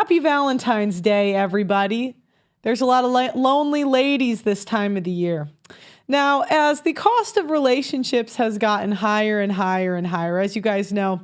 Happy Valentine's Day, everybody. There's a lot of lonely ladies this time of the year. Now, as the cost of relationships has gotten higher and higher and higher, as you guys know,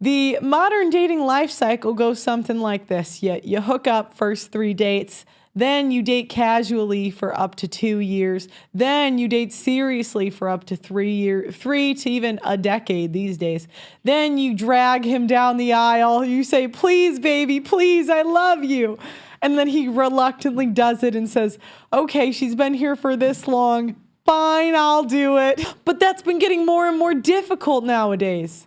the modern dating life cycle goes something like this. You hook up first 3 dates, then you date casually for up to 2 years, then you date seriously for up to 3 to even a decade these days. Then you drag him down the aisle. You say, please, baby, please, I love you. And then he reluctantly does it and says, okay, she's been here for this long. Fine, I'll do it. But that's been getting more and more difficult nowadays.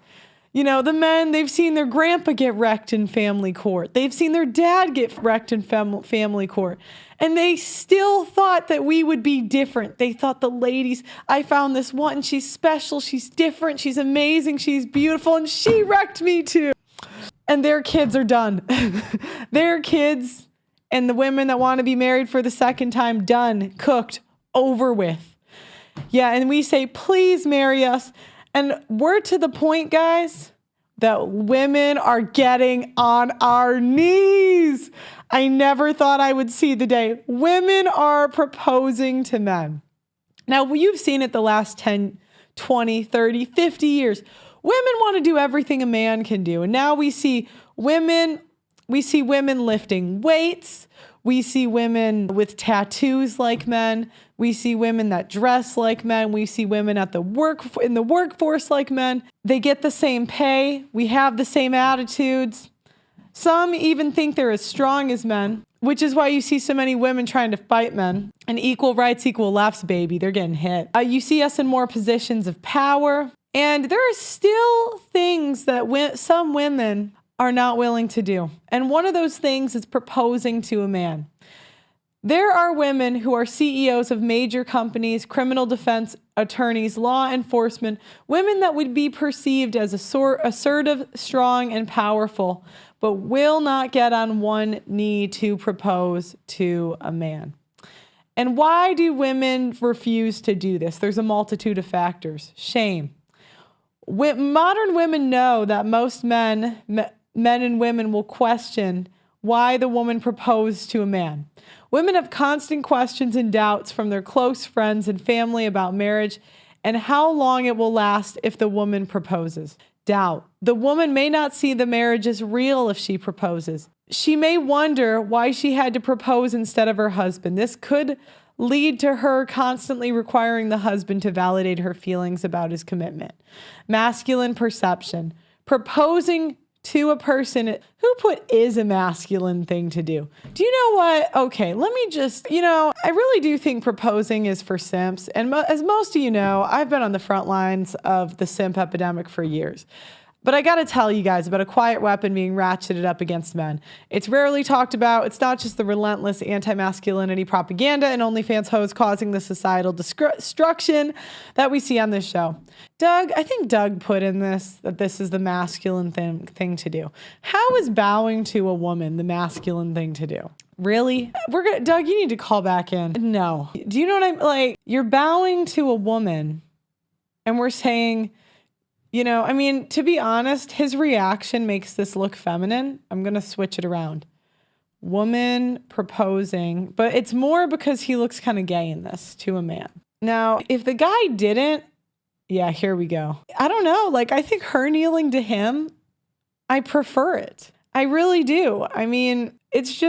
You know, the men, they've seen their grandpa get wrecked in family court. They've seen their dad get wrecked in family court. And they still thought that we would be different. They thought the ladies, I found this one, she's special, she's different, she's amazing, she's beautiful, and she wrecked me too. And their kids are done. Their kids and the women that want to be married for the second time, done, cooked, over with. Yeah, and we say, please marry us. And we're to the point, guys, that women are getting on our knees. I never thought I would see the day. Women are proposing to men. Now, you've seen it the last 10, 20, 30, 50 years. Women want to do everything a man can do. And now we see women lifting weights. We see women with tattoos like men. We see women that dress like men. We see women in the workforce like men. They get the same pay. We have the same attitudes. Some even think they're as strong as men, which is why you see so many women trying to fight men. And equal rights, equal lefts, baby. They're getting hit. You see us in more positions of power. And there are still things that some women are not willing to do. And one of those things is proposing to a man. There are women who are CEOs of major companies, criminal defense attorneys, law enforcement, women that would be perceived as assertive, strong, and powerful, but will not get on one knee to propose to a man. And why do women refuse to do this? There's a multitude of factors. Shame. Modern women know that most men and women will question why the woman proposed to a man. Women have constant questions and doubts from their close friends and family about marriage and how long it will last if the woman proposes. Doubt. The woman may not see the marriage as real if she proposes. She may wonder why she had to propose instead of her husband. This could lead to her constantly requiring the husband to validate her feelings about his commitment. Masculine perception. Proposing to a person who is a masculine thing to do. Do you know what? Okay, let me just, I really do think proposing is for simps. And as most of you know, I've been on the front lines of the simp epidemic for years. But I got to tell you guys about a quiet weapon being ratcheted up against men. It's rarely talked about. It's not just the relentless anti-masculinity propaganda and OnlyFans hoes causing the societal destruction that we see on this show. I think Doug put in this, that this is the masculine thing to do. How is bowing to a woman the masculine thing to do? Really? Doug, you need to call back in. No. Do you know what I'm like? You're bowing to a woman and we're saying, to be honest, his reaction makes this look feminine. I'm going to switch it around. Woman proposing, but it's more because he looks kind of gay in this to a man. Now, if the guy didn't, yeah, here we go. I don't know. I think her kneeling to him, I prefer it. I really do. It's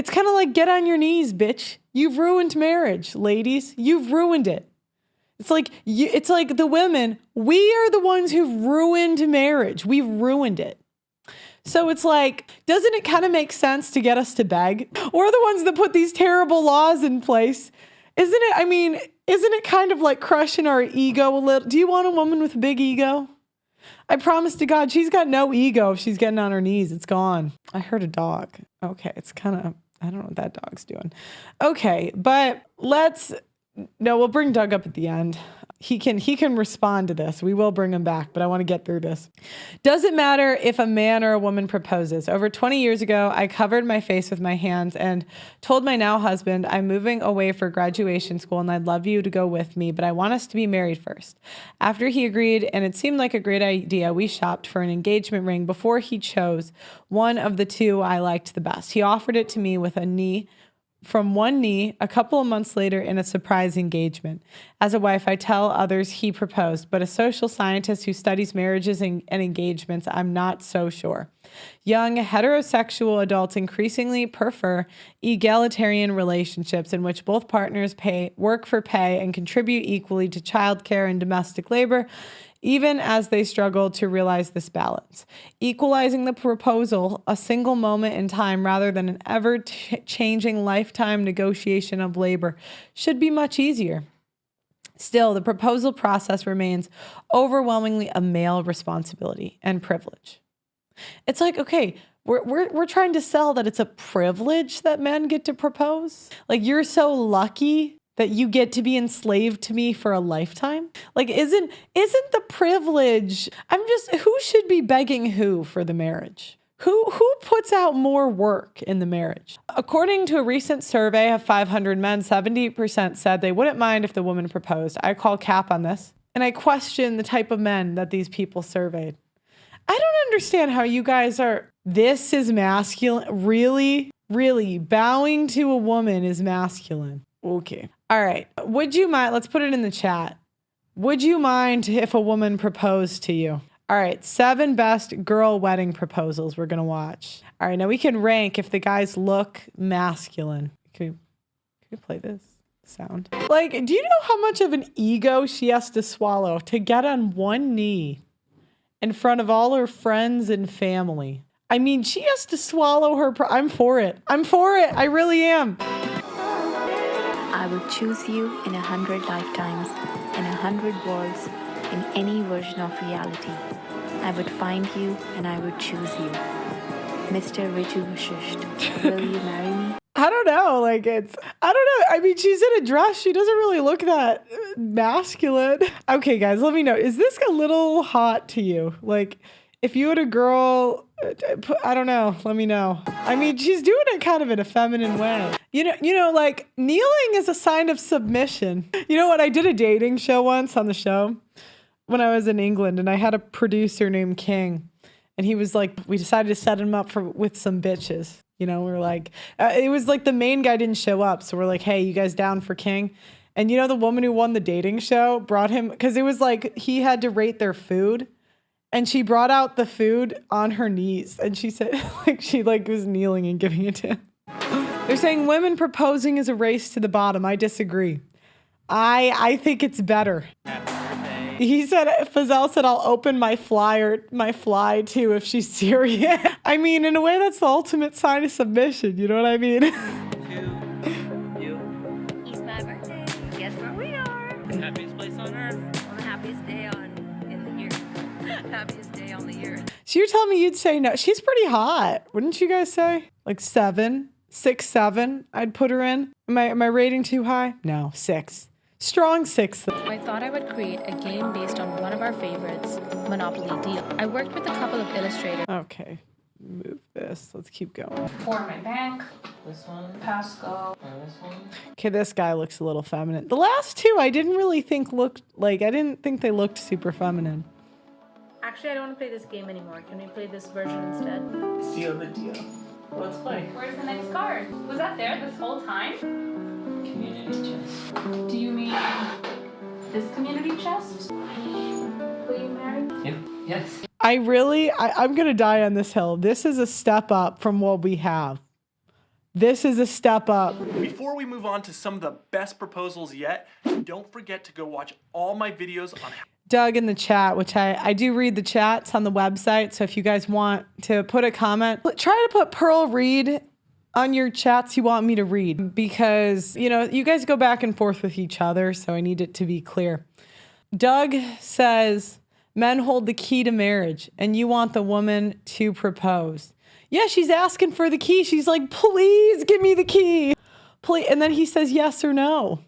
kind of like, get on your knees, bitch. You've ruined marriage, ladies. You've ruined it. It's like the women, we are the ones who've ruined marriage. We've ruined it. So it's like, doesn't it kind of make sense to get us to beg? We're the ones that put these terrible laws in place. Isn't it kind of like crushing our ego a little? Do you want a woman with a big ego? I promise to God, she's got no ego if she's getting on her knees. It's gone. I heard a dog. Okay, it's kind of, I don't know what that dog's doing. Okay, but we'll bring Doug up at the end. He can respond to this. We will bring him back, but I want to get through this. Does it matter if a man or a woman proposes? Over 20 years ago, I covered my face with my hands and told my now husband, I'm moving away for graduation school and I'd love you to go with me, but I want us to be married first. After he agreed and it seemed like a great idea, we shopped for an engagement ring before he chose one of the two I liked the best. He offered it to me with from one knee a couple of months later in a surprise engagement. As a wife, I tell others he proposed, but a social scientist who studies marriages and engagements, I'm not so sure. Young heterosexual adults increasingly prefer egalitarian relationships in which both partners work for pay and contribute equally to childcare and domestic labor, even as they struggle to realize this balance. Equalizing the proposal, a single moment in time rather than an ever-changing lifetime negotiation of labor, should be much easier. Still, the proposal process remains overwhelmingly a male responsibility and privilege. It's like, okay, we're trying to sell that it's a privilege that men get to propose. Like, you're so lucky that you get to be enslaved to me for a lifetime? Like, isn't the privilege, who should be begging who for the marriage? Who puts out more work in the marriage? According to a recent survey of 500 men, 70% said they wouldn't mind if the woman proposed. I call cap on this, and I question the type of men that these people surveyed. I don't understand how you guys this is masculine. Really? Really? Bowing to a woman is masculine. Okay. All right. Would you mind? Let's put it in the chat. Would you mind if a woman proposed to you? All right. 7 best girl wedding proposals we're going to watch. All right. Now we can rank if the guys look masculine. Can we play this sound? Like, do you know how much of an ego she has to swallow to get on one knee in front of all her friends and family? I mean, she has to swallow her. I'm for it. I really am. I would choose you in 100 lifetimes, in 100 worlds, in any version of reality. I would find you and I would choose you. Mr. Riju Vashisht, will you marry me? I don't know. I don't know. I mean, she's in a dress. She doesn't really look that masculine. Okay, guys, let me know. Is this a little hot to you? Like, if you had a girl, I don't know. Let me know. I mean, she's doing it kind of in a feminine way. You know, like, kneeling is a sign of submission. You know what? I did a dating show once on the show when I was in England, and I had a producer named King, and he was like, we decided to set him up with some bitches. You know, we're like, it was like the main guy didn't show up, so we're like, hey, you guys down for King? And you know, the woman who won the dating show brought him, because it was like he had to rate their food. And she brought out the food on her knees. And she said, she was kneeling and giving it to him. They're saying women proposing is a race to the bottom. I disagree. I think it's better. He said, Fazelle said, I'll open my fly too if she's serious. I mean, in a way, that's the ultimate sign of submission. You know what I mean? It's my birthday. Guess where we are? Happiest place on earth. On the happiest day in the year. Happiest day on the year. So you're telling me you'd say no? She's pretty hot, wouldn't you guys say? Like 7, 6, 7. I'd put her in. Am I rating too high? No, 6. Strong 6. I thought I would create a game based on one of our favorites, Monopoly Deal. I worked with a couple of illustrators. Okay, move this. Let's keep going. For my bank, this one, Pasco, and this one. Okay, this guy looks a little feminine. The last two I didn't really think I didn't think they looked super feminine. Actually, I don't want to play this game anymore. Can we play this version instead? Seal the deal. Let's play. Where's the next card? Was that there this whole time? Community chest. Do you mean this community chest? Will you marry me? Yep. Yes. I'm going to die on this hill. This is a step up from what we have. This is a step up. Before we move on to some of the best proposals yet, don't forget to go watch all my videos on Doug in the chat, which I do read the chats on the website. So if you guys want to put a comment, try to put Pearl Reed on your chats you want me to read, because, you know, you guys go back and forth with each other. So I need it to be clear. Doug says, men hold the key to marriage and you want the woman to propose. Yeah, she's asking for the key. She's like, please give me the key. Please. And then he says yes or no.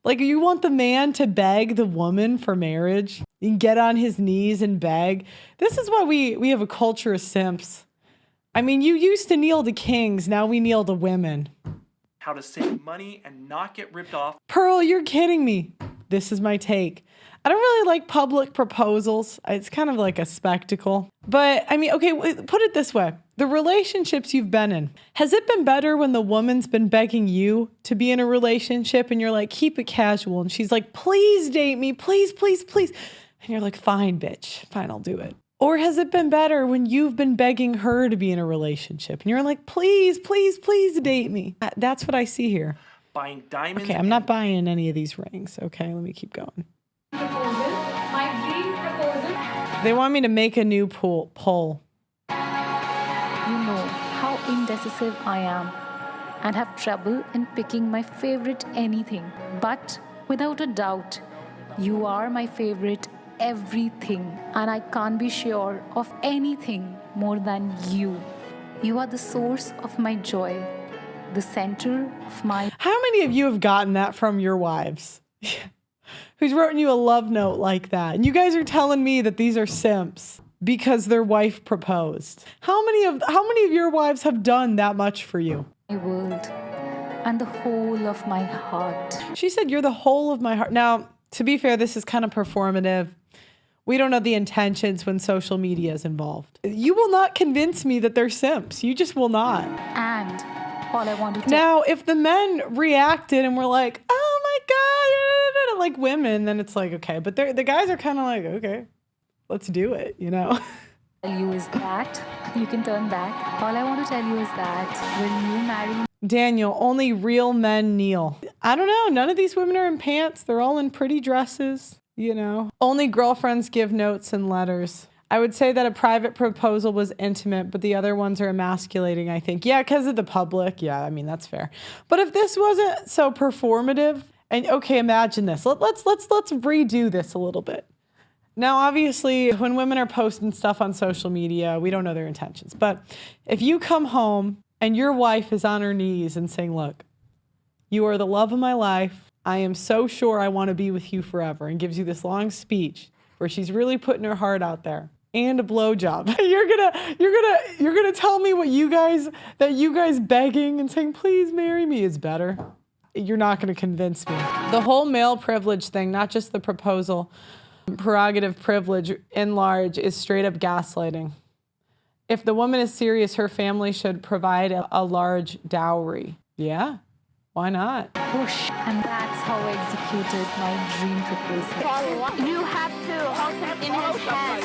Like, you want the man to beg the woman for marriage? You can get on his knees and beg. This is why we have a culture of simps. I mean, you used to kneel to kings. Now we kneel to women. How to save money and not get ripped off. Pearl, you're kidding me. This is my take. I don't really like public proposals. It's kind of like a spectacle. But I mean, okay, put it this way. The relationships you've been in, has it been better when the woman's been begging you to be in a relationship and you're like, keep it casual? And she's like, please date me, please, please, please. And you're like, fine, bitch, fine, I'll do it. Or has it been better when you've been begging her to be in a relationship and you're like, please, please, please date me? That's what I see here. Buying diamonds. Okay, I'm not buying any of these rings. Okay, let me keep going. My dream proposal. They want me to make a new poll. You know how indecisive I am and have trouble in picking my favorite anything. But without a doubt, you are my favorite everything, and I can't be sure of anything more than you. You are the source of my joy, the center of my... How many of you have gotten that from your wives? Who's written you a love note like that? And you guys are telling me that these are simps because their wife proposed. How many of your wives have done that much for you? world and the whole of my heart. She said, you're the whole of my heart. Now, to be fair, this is kind of performative. We don't know the intentions when social media is involved. You will not convince me that they're simps. You just will not. And all I want to tell Now, if the men reacted and were like, oh my God, like women, then it's like, okay. But the guys are kind of like, okay, let's do it, you know? you is that you can turn back. All I want to tell you is that when you marry Daniel, only real men kneel. I don't know. None of these women are in pants. They're all in pretty dresses, you know. Only girlfriends give notes and letters. I would say that a private proposal was intimate, but the other ones are emasculating, I think. Yeah, because of the public. Yeah, I mean, that's fair. But if this wasn't so performative, and okay, imagine this. Let's redo this a little bit. Now, obviously, when women are posting stuff on social media, we don't know their intentions. But if you come home and your wife is on her knees and saying, look, you are the love of my life. I am so sure I want to be with you forever, and gives you this long speech where she's really putting her heart out there, and a blowjob. You're gonna tell me what you guys begging and saying, please marry me is better. You're not gonna convince me. The whole male privilege thing, not just the proposal, prerogative privilege in large, is straight up gaslighting. If the woman is serious, her family should provide a large dowry. Yeah, why not? push, and that's how I executed my dream proposal. You have to hold him in his hand.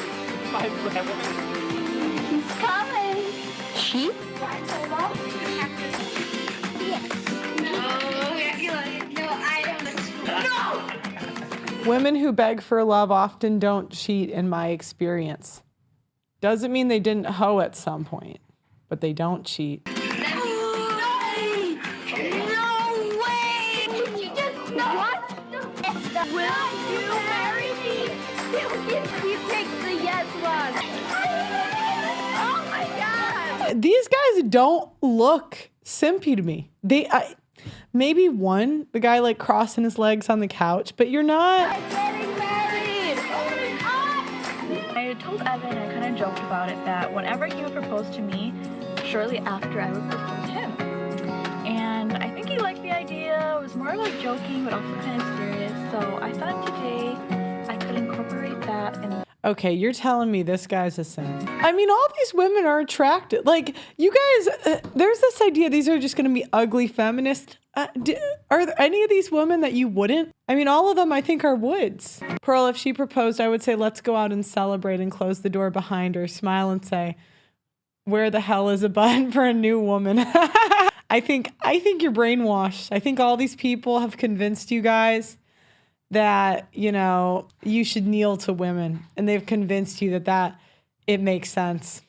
He's coming. She? No, I don't. No! Women who beg for love often don't cheat, in my experience. Doesn't mean they didn't hoe at some point, but they don't cheat. No way! You just what? Will you marry me? You take the yes one. Oh my God! These guys don't look simpy to me. Maybe one, the guy like crossing his legs on the couch, but you're not. I'm getting married! Oh my God! I told Evan, I kind of joked about it, that whenever he would propose to me, shortly after I would propose to him. And I think he liked the idea. It was more like joking, but also kind of serious. So I thought today I could incorporate that in. Okay, you're telling me this guy's a simp. I mean, all these women are attractive. Like, you guys, there's this idea these are just going to be ugly feminists. Are there any of these women that you wouldn't? I mean, all of them I think are woulds. Pearl, if she proposed, I would say, let's go out and celebrate and close the door behind her, smile and say, where the hell is a button for a new woman? I think you're brainwashed. I think all these people have convinced you guys that, you know, you should kneel to women, and they've convinced you that it makes sense.